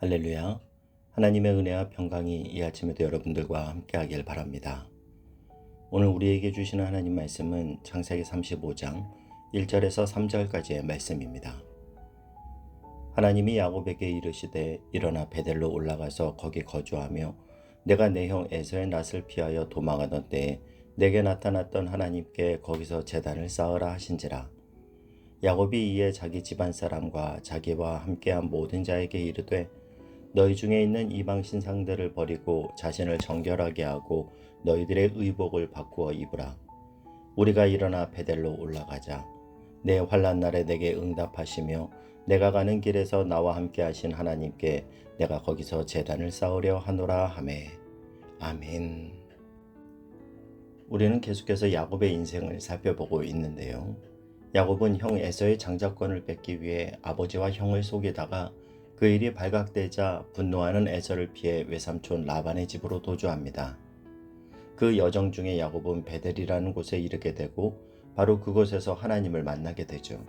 할렐루야. 하나님의 은혜와 평강이 이 아침에도 여러분들과 함께하길 바랍니다. 오늘 우리에게 주시는 하나님 말씀은 창세기 35장 1절에서 3절까지의 말씀입니다. 하나님이 야곱에게 이르시되 일어나 베델로 올라가서 거기 거주하며 내가 내 형 에서의 낯을 피하여 도망하던 때에 내게 나타났던 하나님께 거기서 제단을 쌓으라 하신지라. 야곱이 이에 자기 집안 사람과 자기와 함께한 모든 자에게 이르되 너희 중에 있는 이방 신상들을 버리고 자신을 정결하게 하고 너희들의 의복을 바꾸어 입으라. 우리가 일어나 베델로 올라가자. 내 환난 날에 내게 응답하시며 내가 가는 길에서 나와 함께 하신 하나님께 내가 거기서 제단을 쌓으려 하노라 하매. 아멘. 우리는 계속해서 야곱의 인생을 살펴보고 있는데요. 야곱은 형 에서의 장자권을 뺏기 위해 아버지와 형을 속이다가 그 일이 발각되자 분노하는 에서를 피해 외삼촌 라반의 집으로 도주합니다. 그 여정 중에 야곱은 베델이라는 곳에 이르게 되고 바로 그곳에서 하나님을 만나게 되죠.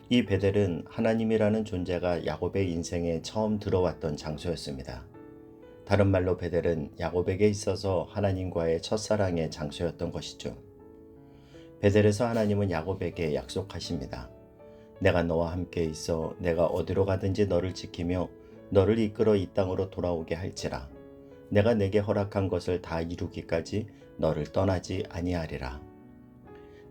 이 베델은 하나님이라는 존재가 야곱의 인생에 처음 들어왔던 장소였습니다. 다른 말로 베델은 야곱에게 있어서 하나님과의 첫사랑의 장소였던 것이죠. 베델에서 하나님은 야곱에게 약속하십니다. 내가 너와 함께 있어 내가 어디로 가든지 너를 지키며 너를 이끌어 이 땅으로 돌아오게 할지라. 내가 내게 허락한 것을 다 이루기까지 너를 떠나지 아니하리라.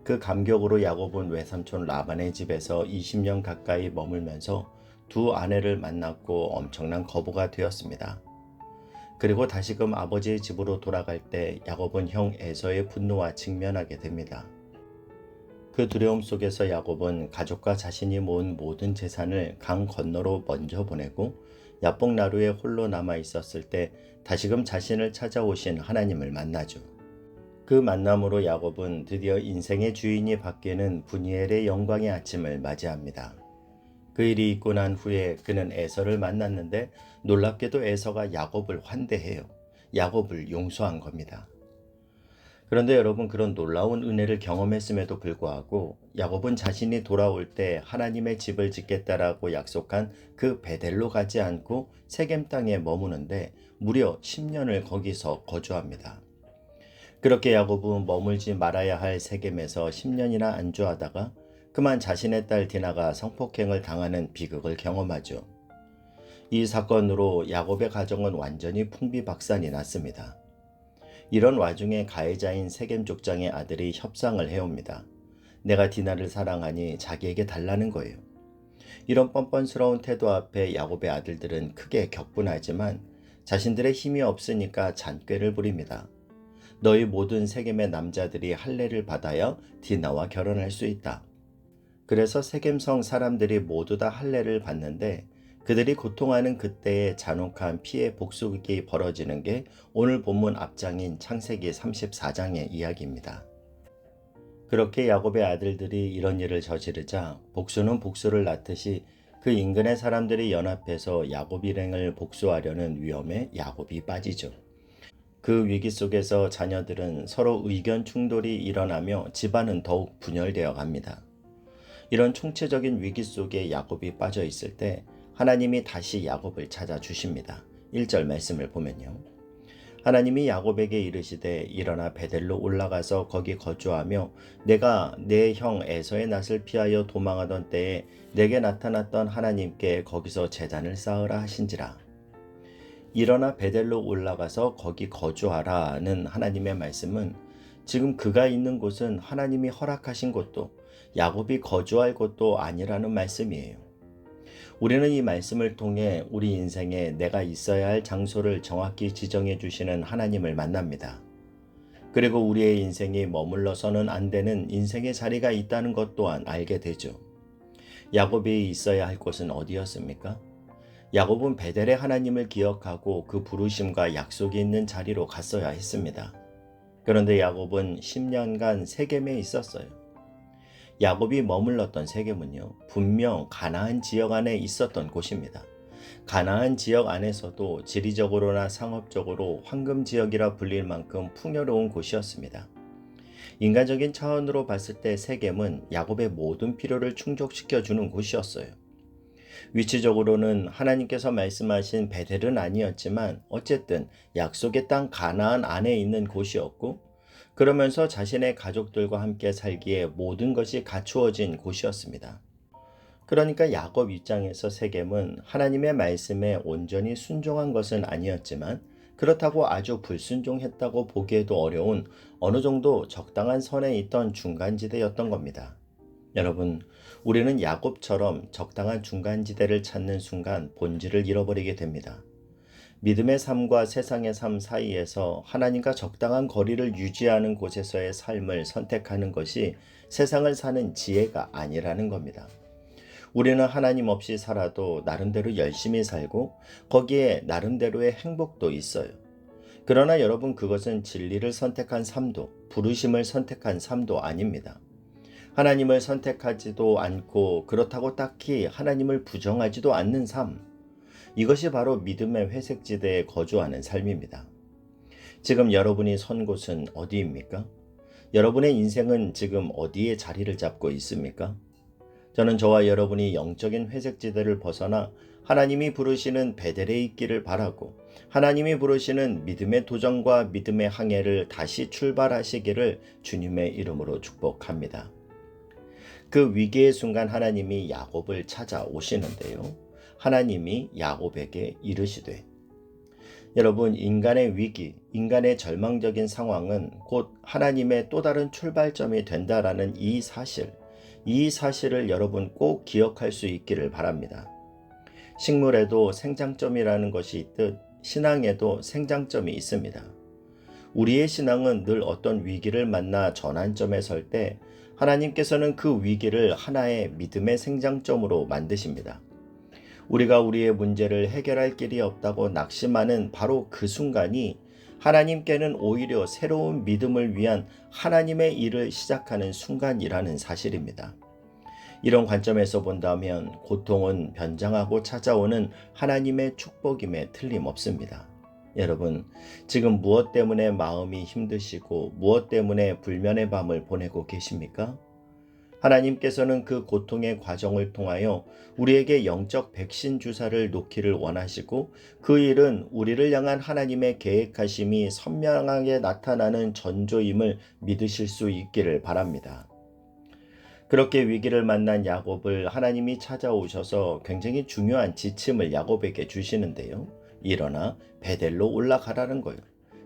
그 감격으로 야곱은 외삼촌 라반의 집에서 20년 가까이 머물면서 두 아내를 만났고 엄청난 거부가 되었습니다. 그리고 다시금 아버지의 집으로 돌아갈 때 야곱은 형 에서의 분노와 직면하게 됩니다. 그 두려움 속에서 야곱은 가족과 자신이 모은 모든 재산을 강 건너로 먼저 보내고 야복나루에 홀로 남아 있었을 때 다시금 자신을 찾아오신 하나님을 만나죠. 그 만남으로 야곱은 드디어 인생의 주인이 바뀌는 분이엘의 영광의 아침을 맞이합니다. 그 일이 있고 난 후에 그는 에서를 만났는데 놀랍게도 에서가 야곱을 환대해요. 야곱을 용서한 겁니다. 그런데 여러분, 그런 놀라운 은혜를 경험했음에도 불구하고 야곱은 자신이 돌아올 때 하나님의 집을 짓겠다라고 약속한 그 베델로 가지 않고 세겜 땅에 머무는데 무려 10년을 거기서 거주합니다. 그렇게 야곱은 머물지 말아야 할 세겜에서 10년이나 안주하다가 그만 자신의 딸 디나가 성폭행을 당하는 비극을 경험하죠. 이 사건으로 야곱의 가정은 완전히 풍비박산이 났습니다. 이런 와중에 가해자인 세겜 족장의 아들이 협상을 해옵니다. 내가 디나를 사랑하니 자기에게 달라는 거예요. 이런 뻔뻔스러운 태도 앞에 야곱의 아들들은 크게 격분하지만 자신들의 힘이 없으니까 잔꾀를 부립니다. 너희 모든 세겜의 남자들이 할례를 받아야 디나와 결혼할 수 있다. 그래서 세겜성 사람들이 모두 다 할례를 받는데 그들이 고통하는 그때의 잔혹한 피해 복수극이 벌어지는 게 오늘 본문 앞장인 창세기 34장의 이야기입니다. 그렇게 야곱의 아들들이 이런 일을 저지르자 복수는 복수를 낳듯이 그 인근의 사람들이 연합해서 야곱 일행을 복수하려는 위험에 야곱이 빠지죠. 그 위기 속에서 자녀들은 서로 의견 충돌이 일어나며 집안은 더욱 분열되어 갑니다. 이런 총체적인 위기 속에 야곱이 빠져 있을 때 하나님이 다시 야곱을 찾아주십니다. 1절 말씀을 보면요. 하나님이 야곱에게 이르시되 일어나 베델로 올라가서 거기 거주하며 내가 내 형 에서의 낯을 피하여 도망하던 때에 내게 나타났던 하나님께 거기서 제단을 쌓으라 하신지라. 일어나 베델로 올라가서 거기 거주하라는 하나님의 말씀은 지금 그가 있는 곳은 하나님이 허락하신 곳도 야곱이 거주할 곳도 아니라는 말씀이에요. 우리는 이 말씀을 통해 우리 인생에 내가 있어야 할 장소를 정확히 지정해 주시는 하나님을 만납니다. 그리고 우리의 인생이 머물러서는 안 되는 인생의 자리가 있다는 것 또한 알게 되죠. 야곱이 있어야 할 곳은 어디였습니까? 야곱은 베델의 하나님을 기억하고 그 부르심과 약속이 있는 자리로 갔어야 했습니다. 그런데 야곱은 10년간 세겜에 있었어요. 야곱이 머물렀던 세겜은요, 분명 가나안 지역 안에 있었던 곳입니다. 가나안 지역 안에서도 지리적으로나 상업적으로 황금 지역이라 불릴 만큼 풍요로운 곳이었습니다. 인간적인 차원으로 봤을 때 세겜은 야곱의 모든 필요를 충족시켜 주는 곳이었어요. 위치적으로는 하나님께서 말씀하신 베델은 아니었지만 어쨌든 약속의 땅 가나안 안에 있는 곳이었고, 그러면서 자신의 가족들과 함께 살기에 모든 것이 갖추어진 곳이었습니다. 그러니까 야곱 입장에서 세겜은 하나님의 말씀에 온전히 순종한 것은 아니었지만, 그렇다고 아주 불순종했다고 보기에도 어려운 어느 정도 적당한 선에 있던 중간지대였던 겁니다. 여러분, 우리는 야곱처럼 적당한 중간지대를 찾는 순간 본질을 잃어버리게 됩니다. 믿음의 삶과 세상의 삶 사이에서 하나님과 적당한 거리를 유지하는 곳에서의 삶을 선택하는 것이 세상을 사는 지혜가 아니라는 겁니다. 우리는 하나님 없이 살아도 나름대로 열심히 살고 거기에 나름대로의 행복도 있어요. 그러나 여러분, 그것은 진리를 선택한 삶도, 부르심을 선택한 삶도 아닙니다. 하나님을 선택하지도 않고 그렇다고 딱히 하나님을 부정하지도 않는 삶, 이것이 바로 믿음의 회색지대에 거주하는 삶입니다. 지금 여러분이 선 곳은 어디입니까? 여러분의 인생은 지금 어디에 자리를 잡고 있습니까? 저는 저와 여러분이 영적인 회색지대를 벗어나 하나님이 부르시는 베델에 있기를 바라고, 하나님이 부르시는 믿음의 도전과 믿음의 항해를 다시 출발하시기를 주님의 이름으로 축복합니다. 그 위기의 순간 하나님이 야곱을 찾아오시는데요. 하나님이 야곱에게 이르시되, 여러분, 인간의 위기, 인간의 절망적인 상황은 곧 하나님의 또 다른 출발점이 된다라는 이 사실을 여러분 꼭 기억할 수 있기를 바랍니다. 식물에도 생장점이라는 것이 있듯 신앙에도 생장점이 있습니다. 우리의 신앙은 늘 어떤 위기를 만나 전환점에 설 때 하나님께서는 그 위기를 하나의 믿음의 생장점으로 만드십니다. 우리가 우리의 문제를 해결할 길이 없다고 낙심하는 바로 그 순간이 하나님께는 오히려 새로운 믿음을 위한 하나님의 일을 시작하는 순간이라는 사실입니다. 이런 관점에서 본다면 고통은 변장하고 찾아오는 하나님의 축복임에 틀림없습니다. 여러분, 지금 무엇 때문에 마음이 힘드시고 무엇 때문에 불면의 밤을 보내고 계십니까? 하나님께서는 그 고통의 과정을 통하여 우리에게 영적 백신 주사를 놓기를 원하시고, 그 일은 우리를 향한 하나님의 계획하심이 선명하게 나타나는 전조임을 믿으실 수 있기를 바랍니다. 그렇게 위기를 만난 야곱을 하나님이 찾아오셔서 굉장히 중요한 지침을 야곱에게 주시는데요. 일어나 베델로 올라가라는 거예요.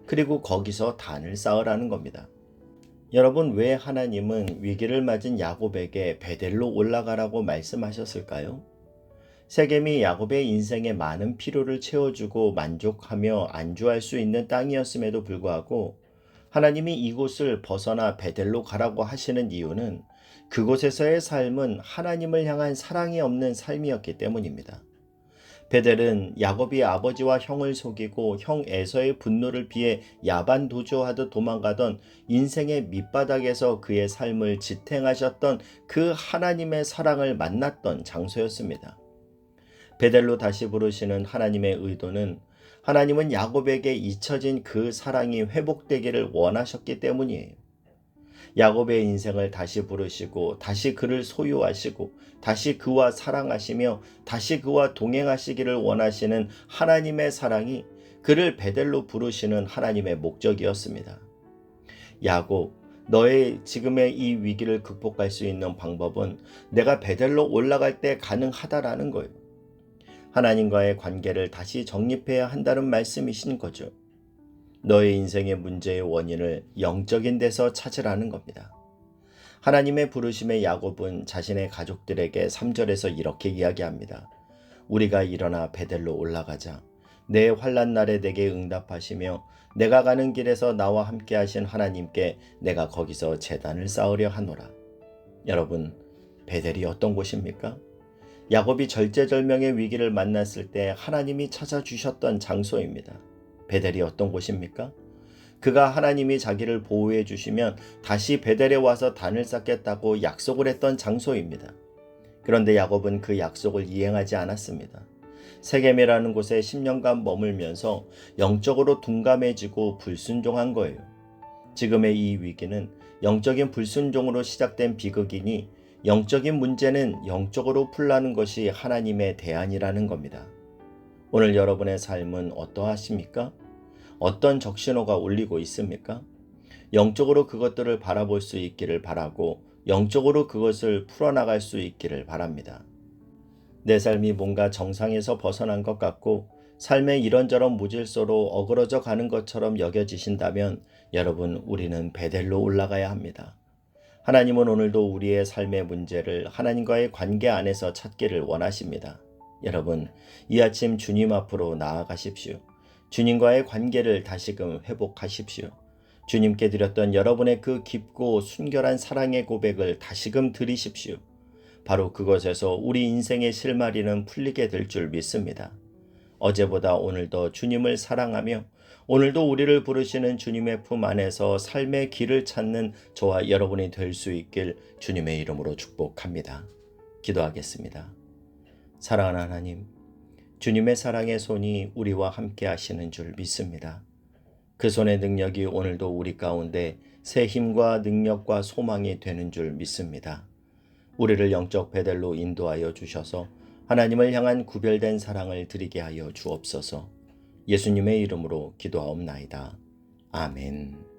그리고 거기서 단을 쌓으라는 겁니다. 여러분, 왜 하나님은 위기를 맞은 야곱에게 베델로 올라가라고 말씀하셨을까요? 세겜이 야곱의 인생에 많은 필요를 채워주고 만족하며 안주할 수 있는 땅이었음에도 불구하고 하나님이 이곳을 벗어나 베델로 가라고 하시는 이유는 그곳에서의 삶은 하나님을 향한 사랑이 없는 삶이었기 때문입니다. 베델은 야곱이 아버지와 형을 속이고 형 에서의 분노를 피해 야반 도주하듯 도망가던 인생의 밑바닥에서 그의 삶을 지탱하셨던 그 하나님의 사랑을 만났던 장소였습니다. 베델로 다시 부르시는 하나님의 의도는 하나님은 야곱에게 잊혀진 그 사랑이 회복되기를 원하셨기 때문이에요. 야곱의 인생을 다시 부르시고 다시 그를 소유하시고 다시 그와 사랑하시며 다시 그와 동행하시기를 원하시는 하나님의 사랑이 그를 베델로 부르시는 하나님의 목적이었습니다. 야곱, 너의 지금의 이 위기를 극복할 수 있는 방법은 내가 베델로 올라갈 때 가능하다라는 거예요. 하나님과의 관계를 다시 정립해야 한다는 말씀이신 거죠. 너의 인생의 문제의 원인을 영적인 데서 찾으라는 겁니다. 하나님의 부르심의 야곱은 자신의 가족들에게 3절에서 이렇게 이야기합니다. 우리가 일어나 베델로 올라가자. 내 환난 날에 내게 응답하시며 내가 가는 길에서 나와 함께 하신 하나님께 내가 거기서 제단을 쌓으려 하노라. 여러분, 베델이 어떤 곳입니까? 야곱이 절제절명의 위기를 만났을 때 하나님이 찾아주셨던 장소입니다. 베델이 어떤 곳입니까? 그가 하나님이 자기를 보호해 주시면 다시 베델에 와서 단을 쌓겠다고 약속을 했던 장소입니다. 그런데 야곱은 그 약속을 이행하지 않았습니다. 세겜이라는 곳에 10년간 머물면서 영적으로 둔감해지고 불순종한 거예요. 지금의 이 위기는 영적인 불순종으로 시작된 비극이니 영적인 문제는 영적으로 풀라는 것이 하나님의 대안이라는 겁니다. 오늘 여러분의 삶은 어떠하십니까? 어떤 적신호가 울리고 있습니까? 영적으로 그것들을 바라볼 수 있기를 바라고 영적으로 그것을 풀어나갈 수 있기를 바랍니다. 내 삶이 뭔가 정상에서 벗어난 것 같고 삶의 이런저런 무질서로 어그러져 가는 것처럼 여겨지신다면 여러분, 우리는 베델로 올라가야 합니다. 하나님은 오늘도 우리의 삶의 문제를 하나님과의 관계 안에서 찾기를 원하십니다. 여러분, 이 아침 주님 앞으로 나아가십시오. 주님과의 관계를 다시금 회복하십시오. 주님께 드렸던 여러분의 그 깊고 순결한 사랑의 고백을 다시금 드리십시오. 바로 그것에서 우리 인생의 실마리는 풀리게 될 줄 믿습니다. 어제보다 오늘 더 주님을 사랑하며 오늘도 우리를 부르시는 주님의 품 안에서 삶의 길을 찾는 저와 여러분이 될 수 있길 주님의 이름으로 축복합니다. 기도하겠습니다. 사랑하는 하나님, 주님의 사랑의 손이 우리와 함께 하시는 줄 믿습니다. 그 손의 능력이 오늘도 우리 가운데 새 힘과 능력과 소망이 되는 줄 믿습니다. 우리를 영적 베델로 인도하여 주셔서 하나님을 향한 구별된 사랑을 드리게 하여 주옵소서. 예수님의 이름으로 기도하옵나이다. 아멘.